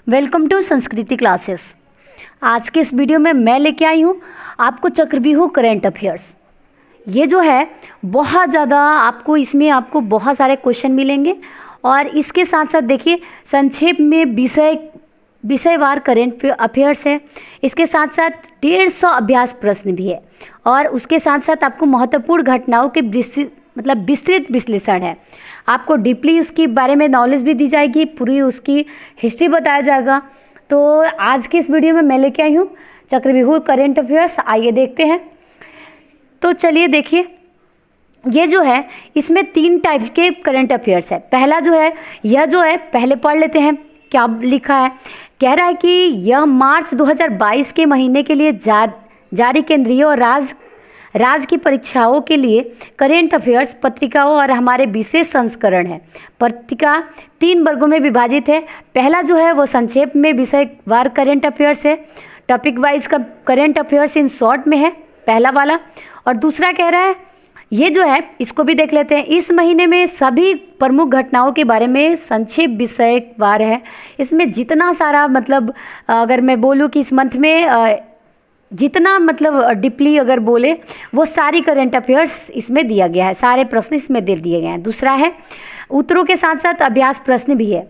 Welcome to संस्कृति classes. आज के इस वीडियो में मैं लेके आई हूँ आपको चक्रव्यूह करंट अफेयर्स। ये जो है बहुत ज़्यादा आपको बहुत सारे क्वेश्चन मिलेंगे और इसके साथ साथ देखिए संक्षेप में विषयवार करंट अफेयर्स है। इसके साथ साथ 150 अभ्यास प्रश्न भी है और उसके साथ साथ आपको महत्वपूर्ण घटनाओं के विस्तृत विश्लेषण है। आपको डीपली उसके बारे में नॉलेज भी दी जाएगी, पूरी उसकी हिस्ट्री बताया जाएगा। तो आज के इस वीडियो में मैं लेके आई हूँ चक्रव्यूह करंट अफेयर्स। आइए देखते हैं। तो चलिए देखिए, ये जो है इसमें 3 टाइप के करंट अफेयर्स है। पहला जो है यह जो है पहले पढ़ लेते हैं क्या लिखा है। कह रहा है कि यह मार्च 2022 के महीने के लिए जारी केंद्रीय और राज्य की परीक्षाओं के लिए करेंट अफेयर्स पत्रिकाओं और हमारे विशेष संस्करण है। पत्रिका 3 वर्गों में विभाजित है। पहला जो है वो संक्षेप में विषयवार करेंट अफेयर्स है, टॉपिक वाइज का करेंट अफेयर्स इन शॉर्ट में है पहला वाला। और दूसरा कह रहा है ये जो है इसको भी देख लेते हैं। इस महीने में सभी प्रमुख घटनाओं के बारे में संक्षेप विषयवार है। इसमें जितना सारा अगर मैं बोलूँ कि इस मंथ में जितना डीपली अगर बोले वो सारी करंट अफेयर्स इसमें दिया गया है, सारे प्रश्न इसमें दे दिए गए हैं। दूसरा है उत्तरों के साथ साथ अभ्यास प्रश्न भी है।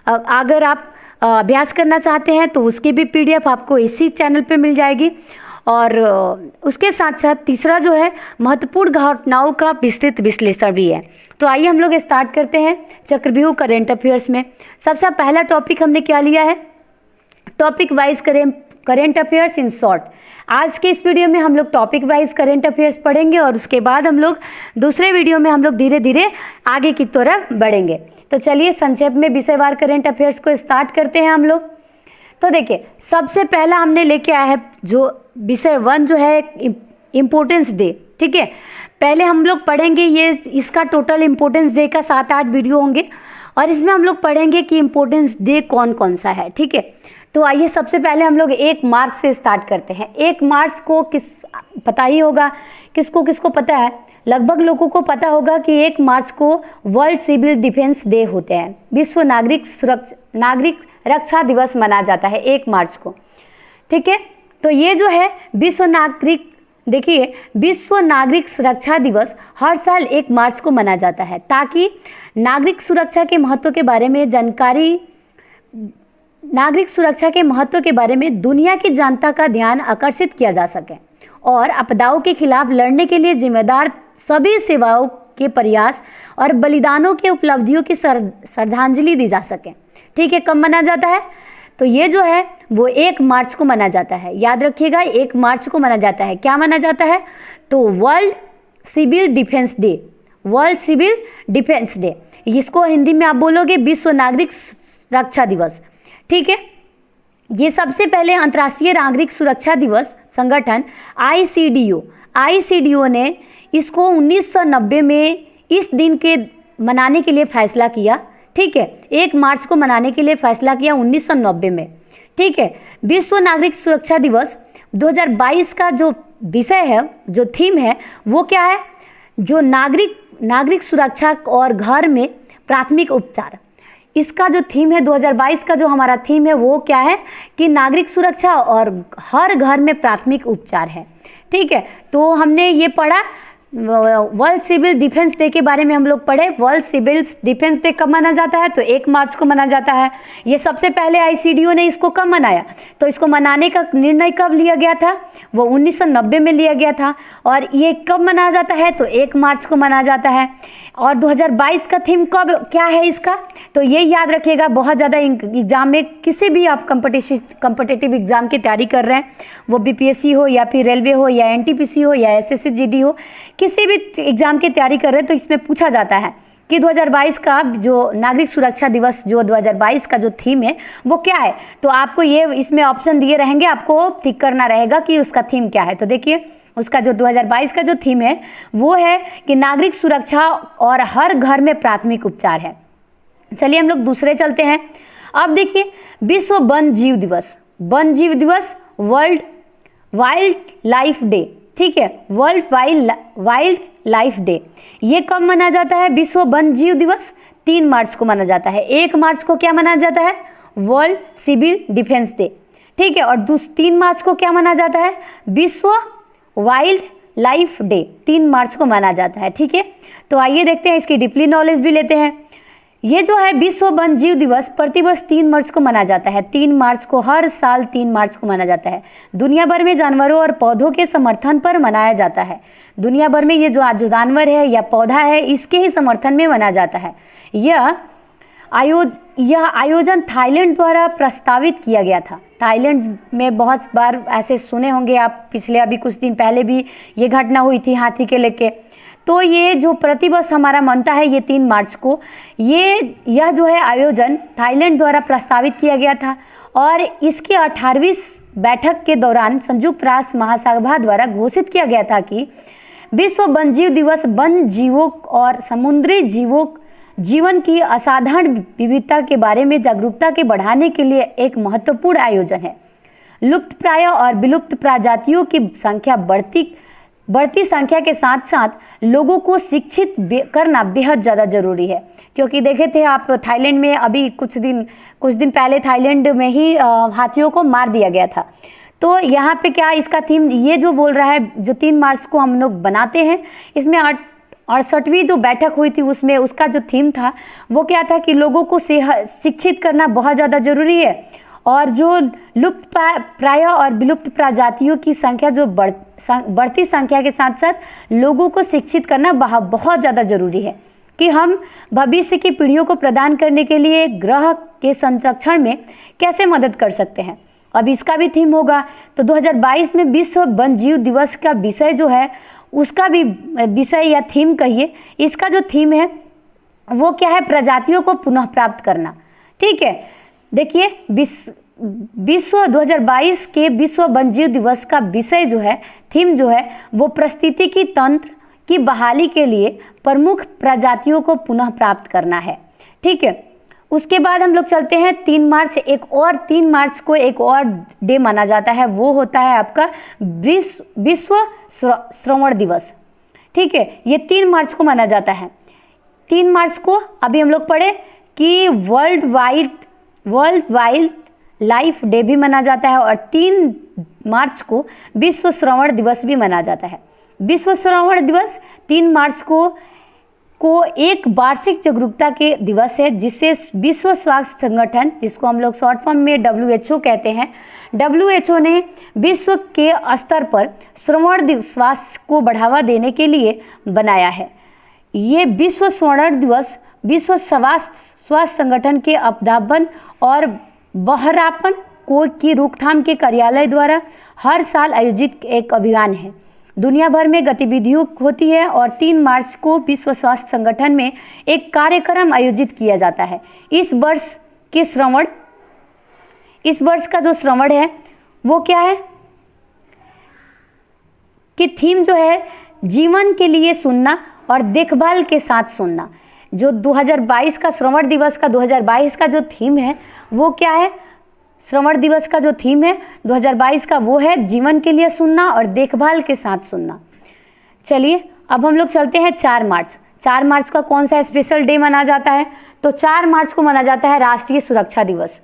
अगर आप अभ्यास करना चाहते हैं तो उसकी भी PDF आपको इसी चैनल पे मिल जाएगी। और उसके साथ साथ तीसरा जो है महत्वपूर्ण घटनाओं का विस्तृत विश्लेषण भी है। तो आइए हम लोग स्टार्ट करते हैं चक्रव्यूह करंट अफेयर्स में। सबसे पहला टॉपिक हमने क्या लिया है, topic wise current affairs in short. आज के इस वीडियो में हम लोग टॉपिक वाइज करंट अफेयर्स पढ़ेंगे और उसके बाद हम लोग दूसरे वीडियो में हम लोग धीरे धीरे आगे की तरफ बढ़ेंगे। तो चलिए संक्षेप में विषयवार करंट अफेयर्स को स्टार्ट करते हैं हम लोग। तो देखिए सबसे पहला हमने लेके आया है जो विषय 1 जो है इम्पोर्टेंस डे। ठीक है, पहले हम लोग पढ़ेंगे ये इसका टोटल इम्पोर्टेंस डे का 7-8 वीडियो होंगे और इसमें हम लोग पढ़ेंगे कि इम्पोर्टेंस डे कौन कौन सा है। ठीक है, तो आइए सबसे पहले हम लोग 1 मार्च से स्टार्ट करते हैं। 1 मार्च को पता ही होगा, किसको किसको पता है, लगभग लोगों को पता होगा कि 1 मार्च को वर्ल्ड सिविल डिफेंस डे होते हैं। विश्व नागरिक रक्षा दिवस मनाया जाता है 1 मार्च को। ठीक है, तो ये जो है विश्व नागरिक सुरक्षा दिवस हर साल 1 मार्च को मनाया जाता है ताकि नागरिक सुरक्षा के महत्व के बारे में दुनिया की जनता का ध्यान आकर्षित किया जा सके और आपदाओं के खिलाफ लड़ने के लिए जिम्मेदार सभी सेवाओं के प्रयास और बलिदानों के उपलब्धियों की श्रद्धांजलि दी जा सके। ठीक है, कब मनाया जाता है, तो ये जो है वो 1 मार्च को मनाया जाता है। याद रखिएगा 1 मार्च को मनाया जाता है। क्या मनाया जाता है, तो वर्ल्ड सिविल डिफेंस डे। इसको हिंदी में आप बोलोगे विश्व नागरिक रक्षा दिवस। ठीक है, ये सबसे पहले अंतर्राष्ट्रीय नागरिक सुरक्षा दिवस संगठन ICDO ने इसको 1990 में इस दिन के मनाने के लिए फैसला किया। ठीक है, 1 मार्च को मनाने के लिए फैसला किया 1990 में। ठीक है, विश्व नागरिक सुरक्षा दिवस 2022 का जो विषय है, जो थीम है वो क्या है, जो नागरिक सुरक्षा और घर में प्राथमिक उपचार। इसका जो थीम है 2022 का जो हमारा थीम है वो क्या है कि नागरिक सुरक्षा और हर घर में प्राथमिक उपचार है। ठीक है, तो हमने ये पढ़ा वर्ल्ड सिविल डिफेंस डे के बारे में हम लोग पढ़े। वर्ल्ड सिविल डिफेंस डे कब मनाया जाता है, तो 1 मार्च को मनाया जाता है। ये सबसे पहले ICDO ने इसको कब मनाया, तो इसको मनाने का निर्णय कब लिया गया था, वो 1990 में लिया गया था। और ये कब मनाया जाता है, तो 1 मार्च को मनाया जाता है। और 2022 का थीम क्या है इसका, तो ये याद रखिएगा। बहुत ज़्यादा एग्जाम में किसी भी आप कम्पिटिटिव एग्जाम की तैयारी कर रहे हैं, वो BPSC हो या फिर रेलवे हो या NTPC हो या SSC GD हो, किसी भी एग्जाम की तैयारी कर रहे हैं तो इसमें पूछा जाता है कि 2022 का जो नागरिक सुरक्षा दिवस जो 2022 का जो थीम है वो क्या है। तो आपको ये इसमें ऑप्शन दिए रहेंगे, आपको टिक करना रहेगा कि उसका थीम क्या है। तो देखिए उसका जो 2022 का जो थीम है वो है कि नागरिक सुरक्षा और हर घर में प्राथमिक उपचार है। चलिए हम लोग दूसरे चलते हैं। अब देखिए विश्व वन जीव दिवस वर्ल्ड वाइल्ड लाइफ डे। ठीक है, वर्ल्ड वाइल्ड लाइफ डे ये कब मनाया जाता है, विश्व वन जीव दिवस 3 मार्च को मनाया जाता है। 1 मार्च को क्या मनाया जाता है, वर्ल्ड सिविल डिफेंस डे। ठीक है, और 3 मार्च को क्या माना जाता है? विश्व वाइल्ड लाइफ डे 3 मार्च को माना जाता है। ठीक है, तो आइए देखते हैं, इसकी डीपली नॉलेज भी लेते हैं। ये जो है विश्व वन जीव दिवस प्रतिवर्ष 3 मार्च को मनाया जाता है। 3 मार्च को, हर साल 3 मार्च को मनाया जाता है। दुनिया भर में जानवरों और पौधों के समर्थन पर मनाया जाता है। दुनिया भर में ये जो जानवर है या पौधा है, इसके ही समर्थन में मनाया जाता है। यह आयोजन थाईलैंड द्वारा प्रस्तावित किया गया था। थाईलैंड में बहुत बार ऐसे सुने होंगे आप, पिछले अभी कुछ दिन पहले भी ये घटना हुई थी हाथी के लेके। तो ये जो प्रतिवर्ष हमारा मनता है ये 3 मार्च को, यह जो है आयोजन थाईलैंड द्वारा प्रस्तावित किया गया था और इसकी 18वीं बैठक के दौरान संयुक्त राष्ट्र महासभा द्वारा घोषित किया गया था कि विश्व वन्यजीव दिवस वन जीवों और समुद्री जीवन की असाधारण विविधता के बारे में जागरूकता के बढ़ाने के लिए एक महत्वपूर्ण आयोजन है। लुप्तप्राय और विलुप्त प्रजातियों की संख्या बढ़ती संख्या के साथ साथ लोगों को शिक्षित करना बेहद ज़्यादा जरूरी है। क्योंकि देखे थे आप थाईलैंड में अभी कुछ दिन पहले थाईलैंड में ही हाथियों को मार दिया गया था। तो यहाँ पे क्या इसका थीम ये जो बोल रहा है, जो 3 मार्च को हम लोग बनाते हैं, इसमें 68वीं जो बैठक हुई थी उसमें उसका जो थीम था वो क्या था कि लोगों को शिक्षित करना बहुत ज़्यादा जरूरी है और जो लुप्त प्राय और विलुप्त प्रजातियों की संख्या जो बढ़ती संख्या के साथ साथ लोगों को शिक्षित करना बहुत ज़्यादा जरूरी है कि हम भविष्य की पीढ़ियों को प्रदान करने के लिए ग्रह के संरक्षण में कैसे मदद कर सकते हैं। अब इसका भी थीम होगा। तो 2022 में विश्व वन्यजीव दिवस का विषय जो है, उसका भी विषय या थीम कहिए, इसका जो थीम है वो क्या है? प्रजातियों को पुनः प्राप्त करना। ठीक है, देखिए विश्व 2022 के विश्व वन्यजीव दिवस का विषय जो है, थीम जो है, वो पारिस्थितिकी तंत्र की बहाली के लिए प्रमुख प्रजातियों को पुनः प्राप्त करना है। ठीक है, उसके बाद हम लोग चलते हैं 3 मार्च। 3 मार्च को एक और डे माना जाता है, वो होता है आपका विश्व श्रवण दिवस। ठीक है, ये 3 मार्च को माना जाता है। 3 मार्च को अभी हम लोग पढ़े कि वर्ल्ड वाइल्ड लाइफ डे भी मनाया जाता है और 3 मार्च को विश्व श्रवण दिवस भी मनाया जाता है। विश्व श्रवण दिवस 3 मार्च को एक वार्षिक जागरूकता के दिवस है, जिससे विश्व स्वास्थ्य संगठन, जिसको हम लोग शॉर्ट फॉर्म में WHO कहते हैं, WHO ने विश्व के स्तर पर श्रवण स्वास्थ्य को बढ़ावा देने के लिए बनाया है। ये विश्व श्रवण दिवस विश्व स्वास्थ्य संगठन के अपधावन और बहरापन की रोकथाम के कार्यालय द्वारा हर साल आयोजित एक अभियान है। दुनिया भर में गतिविधियों होती है और 3 मार्च को विश्व स्वास्थ्य संगठन में एक कार्यक्रम आयोजित किया जाता है। इस वर्ष का जो श्रवण है वो क्या है कि थीम जो है जीवन के लिए सुनना और देखभाल के साथ सुनना। जो 2022 का श्रवण दिवस का 2022 का जो थीम है वो क्या है? श्रवण दिवस का जो थीम है 2022 का वो है जीवन के लिए सुनना और देखभाल के साथ सुनना। चलिए अब हम लोग चलते हैं 4 मार्च। 4 मार्च का कौन सा स्पेशल डे मनाया जाता है? तो 4 मार्च को मनाया जाता है राष्ट्रीय सुरक्षा दिवस।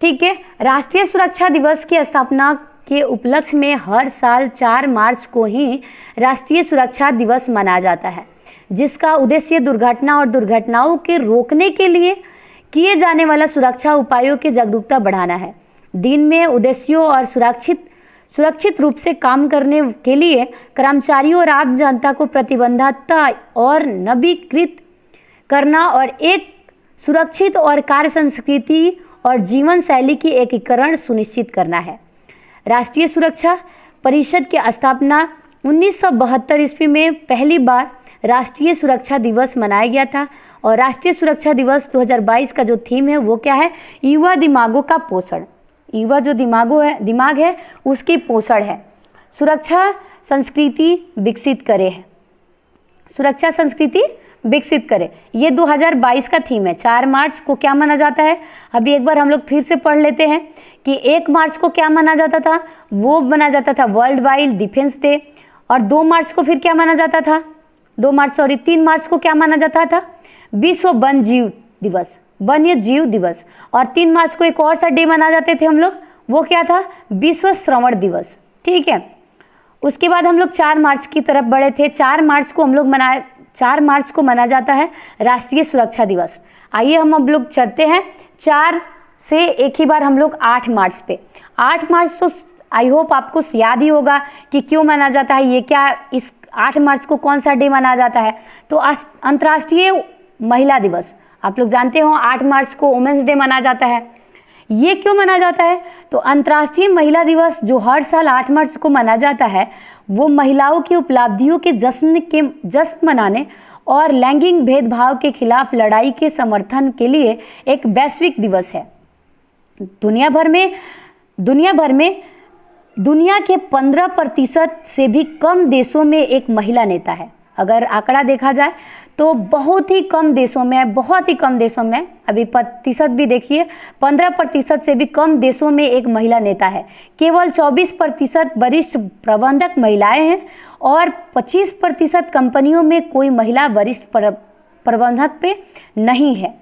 ठीक है, राष्ट्रीय सुरक्षा दिवस की स्थापना के उपलक्ष्य में हर साल 4 मार्च को ही राष्ट्रीय सुरक्षा दिवस मनाया जाता है, जिसका उद्देश्य दुर्घटना और दुर्घटनाओं के रोकने के लिए किए जाने वाला सुरक्षा उपायों की जागरूकता बढ़ाना है। दिन में उद्देश्यों और सुरक्षित रूप से काम करने के लिए कर्मचारियों और आम जनता को प्रतिबद्धता और नवीकृत करना और एक सुरक्षित और कार्य संस्कृति और जीवन शैली की एकीकरण सुनिश्चित करना है। राष्ट्रीय सुरक्षा परिषद की स्थापना 1972 ईस्वी में पहली बार राष्ट्रीय सुरक्षा दिवस मनाया गया था और राष्ट्रीय सुरक्षा दिवस 2022 का जो थीम है वो क्या है? युवा दिमागों का पोषण। युवा जो दिमाग है उसकी पोषण है। सुरक्षा संस्कृति विकसित करे है। सुरक्षा संस्कृति विकसित करे, ये 2022 का थीम है। 4 मार्च को क्या माना जाता है? अभी एक बार हम लोग फिर से पढ़ लेते हैं कि 1 मार्च को क्या माना जाता था? वो माना जाता था वर्ल्ड वाइल्ड डिफेंस डे। और 2 मार्च को फिर क्या माना जाता था? 3 मार्च को क्या माना जाता था? विश्व वन्यजीव दिवस। वन्य जीव दिवस। और 3 मार्च को एक और सा डे मना जाते थे हम लोग, वो क्या था, विश्व श्रवण दिवस। ठीक है, उसके बाद हम लोग 4 मार्च की तरफ बढ़े थे। 4 मार्च को मना जाता है राष्ट्रीय सुरक्षा दिवस। आइए हम अब लोग चलते हैं 4 से एक ही बार हम लोग 8 मार्च पे। 8 मार्च तो आई होप आपको याद ही होगा कि क्यों मना जाता है, ये क्या, इस 8 मार्च को कौन सा डे मना जाता है। तो अंतर्राष्ट्रीय महिला दिवस, आप लोग जानते हो 8 मार्च को वुमेन्स डे मना जाता है। ये क्यों मना जाता है, तो अंतर्राष्ट्रीय महिला दिवस जो हर साल 8 मार्च को मना जाता है, वो महिलाओं की उपलब्धियों के जश्न मनाने और लैंगिक भेदभाव के खिलाफ लड़ाई के समर्थन के लिए एक वैश्विक दिवस है। दुनिया भर में दुनिया के 15% से भी कम देशों में एक महिला नेता है। अगर आंकड़ा देखा जाए तो बहुत ही कम देशों में, अभी प्रतिशत भी देखिए, 15% से भी कम देशों में एक महिला नेता है। केवल 24% वरिष्ठ प्रबंधक महिलाएं हैं और 25% कंपनियों में कोई महिला वरिष्ठ प्रबंधक पे नहीं है।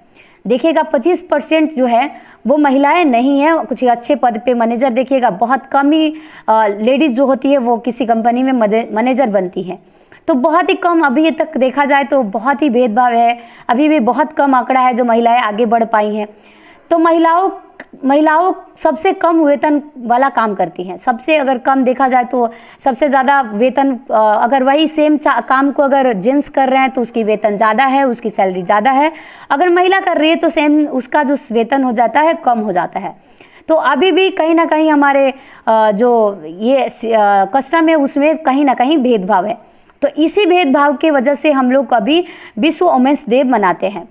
देखिएगा 25% जो है वो महिलाएं नहीं है। कुछ अच्छे पद पे मैनेजर देखिएगा बहुत कम ही लेडीज जो होती है वो किसी कंपनी में मैनेजर बनती हैं। तो बहुत ही कम, अभी तक देखा जाए तो बहुत ही भेदभाव है, अभी भी बहुत कम आंकड़ा है जो महिलाएं आगे बढ़ पाई हैं। तो महिलाओं सबसे कम वेतन वाला काम करती हैं। सबसे अगर कम देखा जाए तो सबसे ज़्यादा वेतन, अगर वही सेम काम को अगर जेंट्स कर रहे हैं तो उसकी वेतन ज़्यादा है, उसकी सैलरी ज़्यादा है। अगर महिला कर रही है तो सेम उसका जो वेतन हो जाता है कम हो जाता है। तो अभी भी कहीं ना कहीं हमारे जो ये कस्टम है उसमें कहीं ना कहीं भेदभाव है। तो इसी भेदभाव के वजह से हम लोग अभी विश्व वुमेन्स डे मनाते हैं।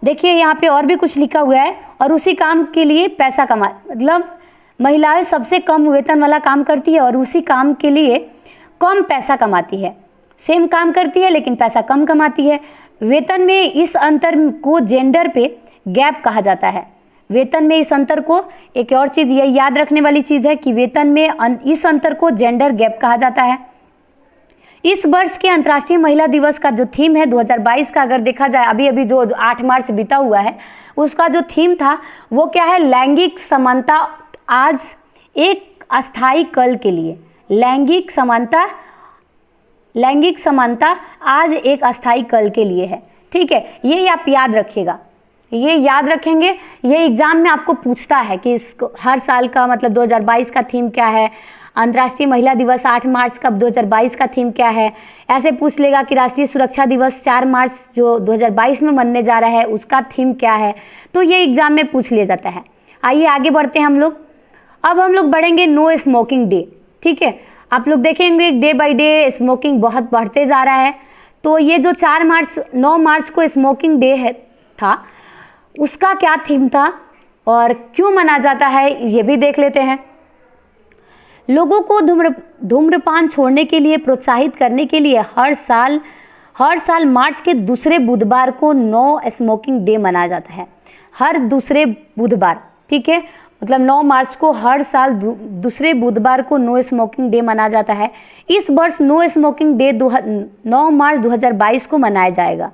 देखिए यहाँ पे और भी कुछ लिखा हुआ है, और उसी काम के लिए पैसा मतलब महिलाएं सबसे कम वेतन वाला काम करती है और उसी काम के लिए कम पैसा कमाती है। सेम काम करती है लेकिन पैसा कम कमाती है। वेतन में इस अंतर को जेंडर पे गैप कहा जाता है। वेतन में इस अंतर को, एक और चीज़ ये याद रखने वाली चीज़ है कि वेतन में इस अंतर को जेंडर गैप कहा जाता है। इस वर्ष के अंतर्राष्ट्रीय महिला दिवस का जो थीम है 2022 का, अगर देखा जाए अभी जो 8 मार्च बीता हुआ है उसका जो थीम था वो क्या है, लैंगिक समानता आज एक अस्थायी कल के लिए। लैंगिक समानता आज एक अस्थायी कल के लिए है। ठीक है, ये आप याद रखिएगा, ये याद रखेंगे। ये एग्जाम में आपको पूछता है कि इसको हर साल का मतलब 2022 का थीम क्या है, अंतर्राष्ट्रीय महिला दिवस 8 मार्च का 2022 का थीम क्या है। ऐसे पूछ लेगा कि राष्ट्रीय सुरक्षा दिवस 4 मार्च जो 2022 में मनने जा रहा है उसका थीम क्या है। तो ये एग्जाम में पूछ लिया जाता है। आइए आगे बढ़ते हैं हम लोग। अब हम लोग बढ़ेंगे नो स्मोकिंग डे। ठीक है, आप लोग देखेंगे डे बाय डे स्मोकिंग बहुत बढ़ते जा रहा है। तो ये जो 9 मार्च को स्मोकिंग डे था उसका क्या थीम था और क्यों मना जाता है ये भी देख लेते हैं। लोगों को धूम्रपान छोड़ने के लिए प्रोत्साहित करने के लिए हर साल मार्च के दूसरे बुधवार को नो स्मोकिंग डे मनाया जाता है। हर दूसरे बुधवार, ठीक है, मतलब 9 मार्च को हर साल दूसरे बुधवार को नो स्मोकिंग डे मनाया जाता है। इस वर्ष नो स्मोकिंग डे 9 मार्च 2022 को मनाया जाएगा।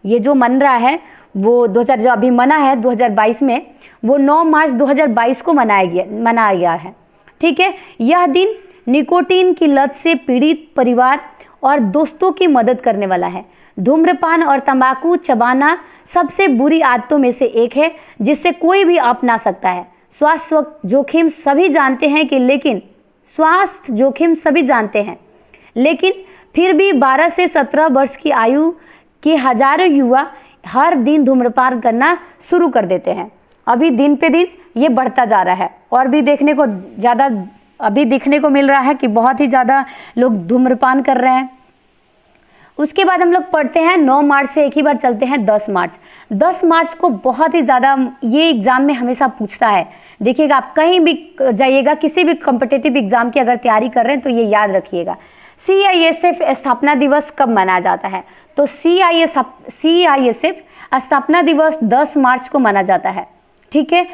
ये जो मन रहा है वो जो अभी मना है 2022 में, वो 9 मार्च 2022 को मनाया गया है। ठीक है, यह दिन निकोटीन की लत से पीड़ित परिवार और दोस्तों की मदद करने वाला है। धूम्रपान और तंबाकू चबाना सबसे बुरी आदतों में से एक है जिससे कोई भी अपना सकता है। स्वास्थ्य जोखिम सभी जानते हैं, लेकिन फिर भी 12 से 17 वर्ष की आयु के हजारों युवा हर दिन धूम्रपान करना शुरू कर देते हैं। अभी दिन पे दिन ये बढ़ता जा रहा है और भी देखने को मिल रहा है कि बहुत ही ज़्यादा लोग धूम्रपान कर रहे हैं। उसके बाद हम लोग पढ़ते हैं 9 मार्च से एक ही बार चलते हैं 10 मार्च। 10 मार्च को बहुत ही ज़्यादा ये एग्ज़ाम में हमेशा पूछता है। देखिएगा आप कहीं भी जाइएगा, किसी भी कॉम्पिटिटिव एग्ज़ाम की अगर तैयारी कर रहे हैं तो ये याद रखिएगा। CISF स्थापना दिवस कब मनाया जाता है? तो CISF स्थापना दिवस 10 मार्च को मनाया जाता है। ठीक है,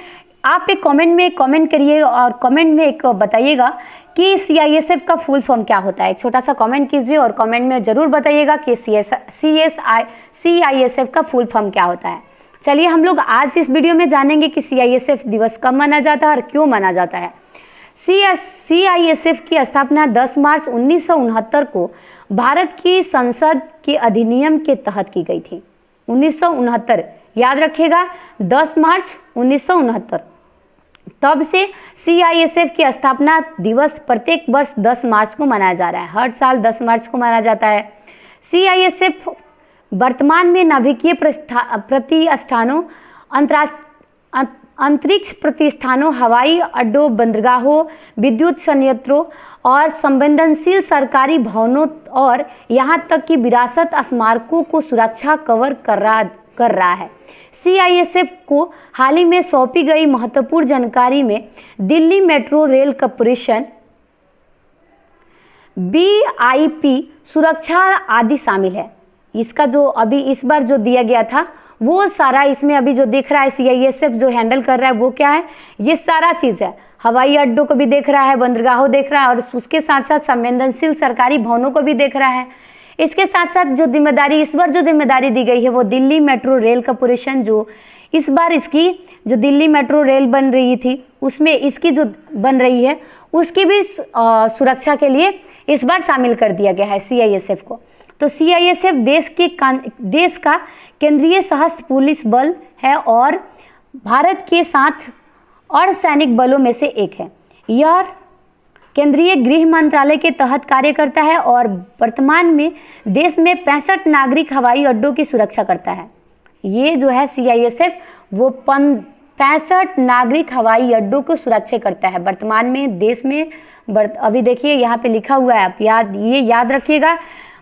आप एक कमेंट करिए और कमेंट में एक बताइएगा कि CISF का फुल फॉर्म क्या होता है। छोटा सा कमेंट कीजिए और कमेंट में ज़रूर बताइएगा कि CISF का फुल फॉर्म क्या होता है। चलिए हम लोग आज इस वीडियो में जानेंगे कि CISF दिवस कब मनाया जाता है और क्यों मनाया जाता है। CISF की स्थापना 10 मार्च 1969 को भारत की संसद के अधिनियम के तहत की गई थी। 1969, याद रखिएगा, 10 मार्च 1969। तब से CISF की स्थापना दिवस प्रत्येक वर्ष 10 मार्च को मनाया जा रहा है। हर साल 10 मार्च को मनाया जाता है। CISF वर्तमान में नाभिकीय प्रतिष्ठानों, अंतरिक्ष प्रतिष्ठानों, हवाई अड्डों, बंदरगाहों, विद्युत संयंत्रों और संवेदनशील सरकारी भवनों और यहां तक कि विरासत स्मारकों को सुरक्षा कवर कर रहा है। CISF को हाल ही में सौंपी गई महत्वपूर्ण जानकारी में Delhi metro rail corporation BIP सुरक्षा आदि शामिल है। इसका जो अभी इस बार जो दिया गया था वो सारा इसमें अभी जो दिख रहा है CISF जो हैंडल कर रहा है वो क्या है, ये सारा चीज़ है। हवाई अड्डों को भी देख रहा है, बंदरगाहों देख रहा है और उसके साथ साथ संवेदनशील सरकारी भवनों को भी देख रहा है। इसके साथ साथ जो जिम्मेदारी इस बार जो जिम्मेदारी दी गई है वो दिल्ली मेट्रो रेल कॉरपोरेशन, जो इस बार इसकी जो दिल्ली मेट्रो रेल बन रही थी उसमें इसकी जो बन रही है उसकी भी सुरक्षा के लिए इस बार शामिल कर दिया गया है CISF को। तो CISF देश का केंद्रीय सशस्त्र पुलिस बल है और भारत के साथ अर्धसैनिक बलों में से एक है। यह केंद्रीय गृह मंत्रालय के तहत कार्य करता है और वर्तमान में देश में 65 नागरिक हवाई अड्डों की सुरक्षा करता है। ये जो है CISF वो 65 नागरिक हवाई अड्डों को सुरक्षित करता है वर्तमान में देश में। अभी देखिए यहाँ पे लिखा हुआ है, आप याद रखिएगा,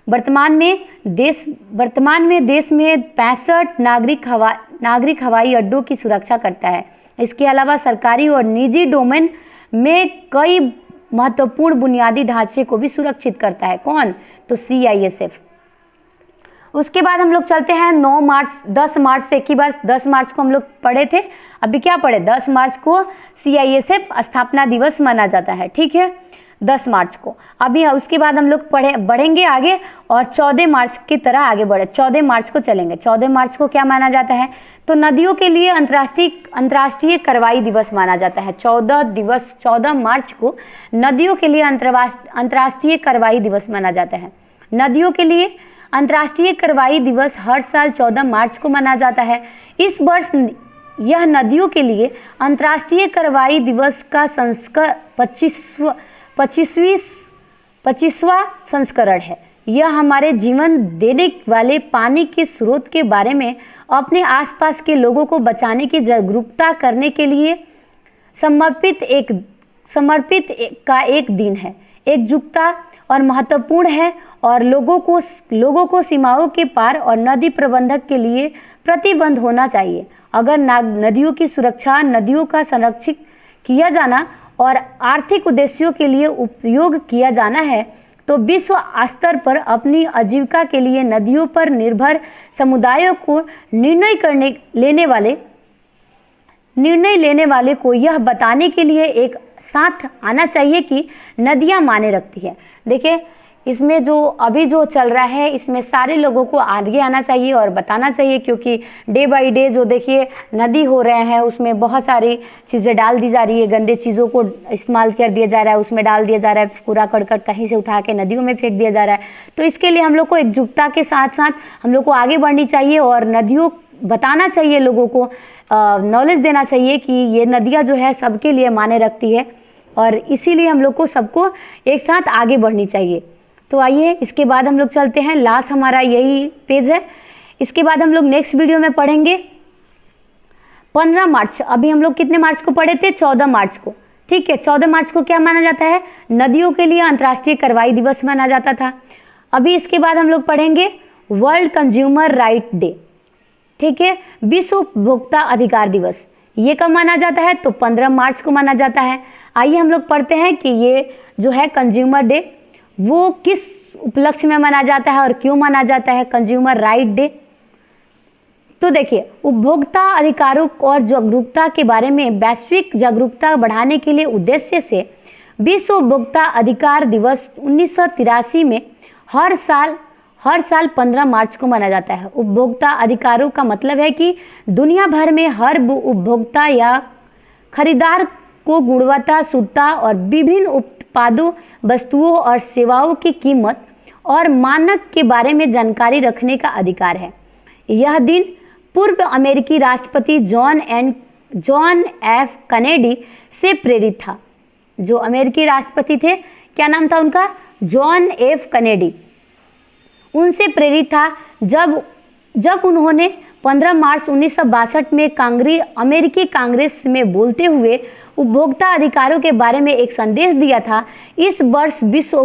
वर्तमान में देश में 65 नागरिक हवाई अड्डों की सुरक्षा करता है। इसके अलावा सरकारी और निजी डोमेन में कई महत्वपूर्ण बुनियादी ढांचे को भी सुरक्षित करता है। कौन? तो CISF। उसके बाद हम लोग चलते हैं 10 मार्च से, एक ही बार 10 मार्च को हम लोग पढ़े थे, अभी क्या पढ़े, 10 मार्च को CISF स्थापना दिवस माना जाता है। ठीक है, 10 मार्च को। अभी उसके बाद हम लोग बढ़ेंगे आगे और 14 मार्च की तरह आगे बढ़े, 14 मार्च को चलेंगे। 14 मार्च को क्या माना जाता है, तो नदियों के लिए अंतर्राष्ट्रीय कार्रवाई दिवस माना जाता है। 14 मार्च को नदियों के लिए अंतर्राष्ट्रीय कार्रवाई दिवस माना जाता है। नदियों के लिए अंतर्राष्ट्रीय कार्रवाई दिवस हर साल 14 मार्च को मनाया जाता है। इस वर्ष यह नदियों के लिए अंतर्राष्ट्रीय कार्रवाई दिवस का 25वां संस्करण है। यह हमारे जीवन देने वाले पानी के स्रोत के बारे में अपने आसपास के लोगों को बचाने की जागरूकता करने के लिए समर्पित एक दिन है। एकजुटता और महत्वपूर्ण है और लोगों को सीमाओं के पार और नदी प्रबंधक के लिए प्रतिबंध होना चाहिए। अगर नदियों की सुरक्षा, नदियों का संरक्षित किया जाना और आर्थिक उद्देश्यों के लिए उपयोग किया जाना है तो विश्व स्तर पर अपनी आजीविका के लिए नदियों पर निर्भर समुदायों को निर्णय लेने वाले को यह बताने के लिए एक साथ आना चाहिए कि नदियां मायने रखती है। देखिए इसमें जो अभी जो चल रहा है इसमें सारे लोगों को आगे आना चाहिए और बताना चाहिए, क्योंकि डे बाय डे जो देखिए नदी हो रहे हैं उसमें बहुत सारी चीज़ें डाल दी जा रही है, गंदे चीज़ों को इस्तेमाल कर दिया जा रहा है, उसमें डाल दिया जा रहा है, कूड़ा करकट कहीं से उठा के नदियों में फेंक दिया जा रहा है। तो इसके लिए हम लोग को एकजुटता के साथ साथ हम लोग को आगे बढ़नी चाहिए और नदियों बताना चाहिए, लोगों को नॉलेज देना चाहिए कि ये नदियाँ जो है सबके लिए मायने रखती है और इसीलिए हम लोग को सबको एक साथ आगे बढ़नी चाहिए। तो आइए इसके बाद हम लोग चलते हैं, लास्ट हमारा यही पेज है। इसके बाद हम लोग नेक्स्ट वीडियो में पढ़ेंगे 15 मार्च। अभी हम लोग कितने मार्च को पढ़े थे? 14 मार्च को। ठीक है, 14 मार्च को क्या माना जाता है? नदियों के लिए अंतर्राष्ट्रीय कार्रवाई दिवस माना जाता था। अभी इसके बाद हम लोग पढ़ेंगे वर्ल्ड कंज्यूमर राइट डे। ठीक है, विश्व उपभोक्ता अधिकार दिवस। ये कब माना जाता है? तो 15 मार्च को माना जाता है। आइए हम लोग पढ़ते हैं कि ये जो है कंज्यूमर डे वो किस उपलक्ष्य में माना जाता है और क्यों माना जाता है कंज्यूमर राइट डे। तो देखिए, उपभोक्ता अधिकारों और जागरूकता के बारे में वैश्विक जागरूकता बढ़ाने के लिए उद्देश्य से विश्व उपभोक्ता अधिकार दिवस 1983 में हर साल 15 मार्च को मनाया जाता है। उपभोक्ता अधिकारों का मतलब है कि दुनिया भर में हर उपभोक्ता या खरीदार को गुणवत्ता, शुद्धता और विभिन्न उत्पादों, वस्तुओं और सेवाओं की कीमत और मानक के बारे में जानकारी रखने का अधिकार है। यह दिन पूर्व अमेरिकी राष्ट्रपति जॉन एफ कैनेडी से प्रेरित था। जो अमेरिकी राष्ट्रपति थे, क्या नाम था उनका? John F Kennedy. उनसे प्रेरित था जब उन्होंने 15 मार्च 1962 में अमेरिकी कांग्रेस में बोलते हुए उपभोक्ता अधिकारों के बारे में एक संदेश दिया था। इस वर्ष विश्व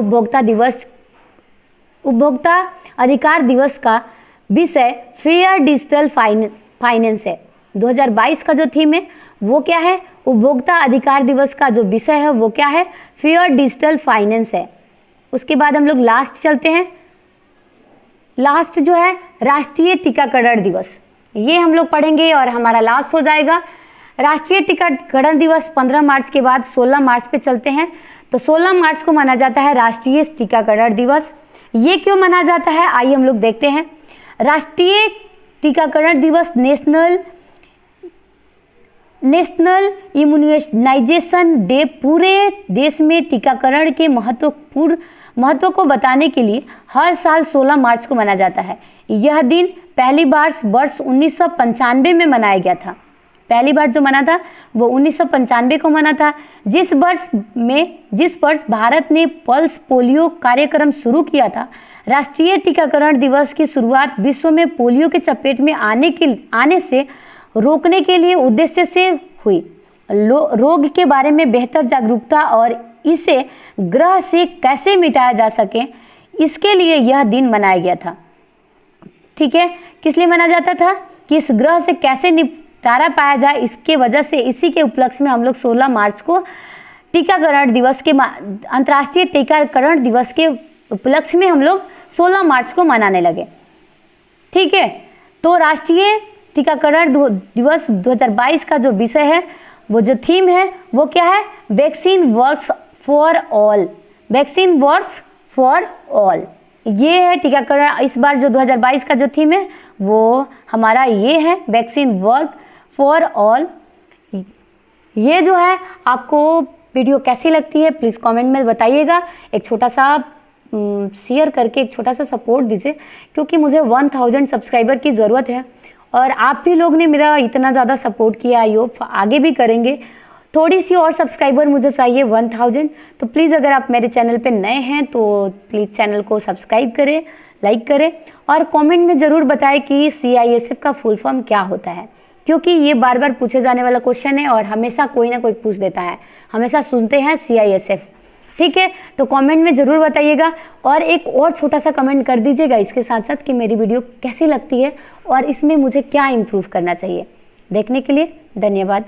उपभोक्ता अधिकार दिवस का विषय फेयर डिजिटल फाइनेंस है। 2022 का जो थीम है वो क्या है? उपभोक्ता अधिकार दिवस का जो विषय है वो क्या है? फेयर डिजिटल फाइनेंस है। उसके बाद हम लोग लास्ट चलते हैं। लास्ट जो है राष्ट्रीय टीकाकरण दिवस, ये हम लोग पढ़ेंगे और हमारा लास्ट हो जाएगा। राष्ट्रीय टीकाकरण दिवस 15 मार्च के बाद 16 मार्च पे चलते हैं। तो 16 मार्च को माना जाता है राष्ट्रीय टीकाकरण दिवस। ये क्यों माना जाता है, आइए हम लोग देखते हैं। राष्ट्रीय टीकाकरण दिवस नेशनल इम्यूनाइजेशन डे पूरे देश में टीकाकरण के महत्व को बताने के लिए हर साल 16 मार्च को मनाया जाता है। यह दिन पहली बार वर्ष 1995 में मनाया गया था। पहली बार जो मना था वो 1995 को मना था। जिस वर्ष भारत ने पल्स पोलियो कार्यक्रम शुरू किया था। राष्ट्रीय टीकाकरण दिवस की शुरुआत विश्व में पोलियो के चपेट में आने से रोकने के लिए उद्देश्य से हुई। रोग के बारे में बेहतर जागरूकता और इसे ग्रह से कैसे मिटाया जा सके, इसके लिए यह दिन मनाया गया था। ठीक है, किस लिए मनाया जाता था? कि इस ग्रह से कैसे निपटारा पाया जाए, इसके वजह से इसी के उपलक्ष्य में हम लोग 16 मार्च को टीकाकरण दिवस के अंतर्राष्ट्रीय टीकाकरण दिवस के उपलक्ष्य में हम लोग 16 मार्च को मनाने लगे। ठीक है, तो राष्ट्रीय टीकाकरण दिवस 2022 का जो विषय है, वो जो थीम है वो क्या है? Vaccine works for all. Vaccine works for all, ये है टीकाकरण। इस बार जो 2022 का जो थीम है वो हमारा ये है, वैक्सीन वर्क फॉर ऑल। ये जो है आपको वीडियो कैसी लगती है प्लीज़ कमेंट में बताइएगा। एक छोटा सा शेयर करके एक छोटा सा सपोर्ट दीजिए, क्योंकि मुझे 1000 सब्सक्राइबर की ज़रूरत है और आप भी लोग ने मेरा इतना ज़्यादा सपोर्ट किया, आई होप आगे भी करेंगे। थोड़ी सी और सब्सक्राइबर मुझे चाहिए 1000। तो प्लीज़ अगर आप मेरे चैनल पे नए हैं तो प्लीज़ चैनल को सब्सक्राइब करें, लाइक करें और कमेंट में ज़रूर बताएं कि CISF का फुल फॉर्म क्या होता है, क्योंकि ये बार बार पूछे जाने वाला क्वेश्चन है और हमेशा कोई ना कोई पूछ देता है, हमेशा सुनते हैं CISF। ठीक है, तो कमेंट में ज़रूर बताइएगा और एक और छोटा सा कमेंट कर दीजिएगा इसके साथ साथ कि मेरी वीडियो कैसी लगती है और इसमें मुझे क्या इम्प्रूव करना चाहिए। देखने के लिए धन्यवाद।